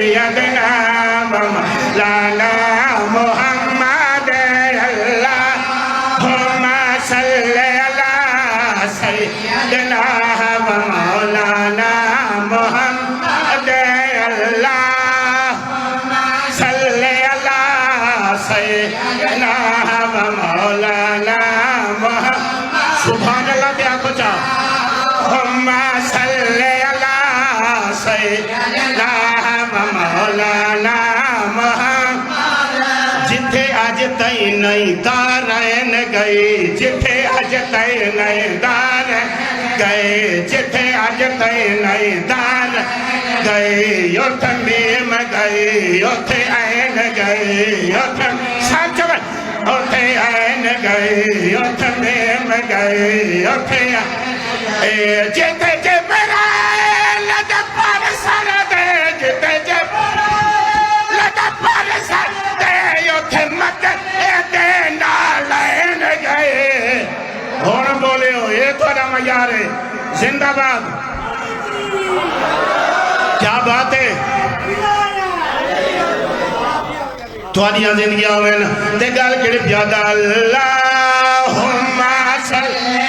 सैयदना मौलाना मुहम्मद अल्लाहुम्मा सल्ली अला सैयदना मौलाना मुहम्मद अल्लाहुम्मा सल्ली अला सैयदना मौलाना मुहम्मद सुभान अल्लाह क्या बचा हुम्मा सल्ली अला सैयदना मौलाना मुहम्मद जिथे अज तई नहीं दारैन गई जिथे अज तई नहीं दार गए जिथे अज तई नहीं दार गए उथे मीम गई उथे ऐन गई उथे सच उथे ऐन गई उथे मीम गई उथे जिथे जिब्राइल दा परसर दे जिथे जिब्राइल दा परसर दे उथे मदद दे नाल ऐन गए हुण बोलियो ये थोड़ा मजार है जिंदाबाद क्या बात है थोड़ियां जिंदगियां होवे ते गल किहड़ी ज्यादा अल्लाहुम्मा सल्ली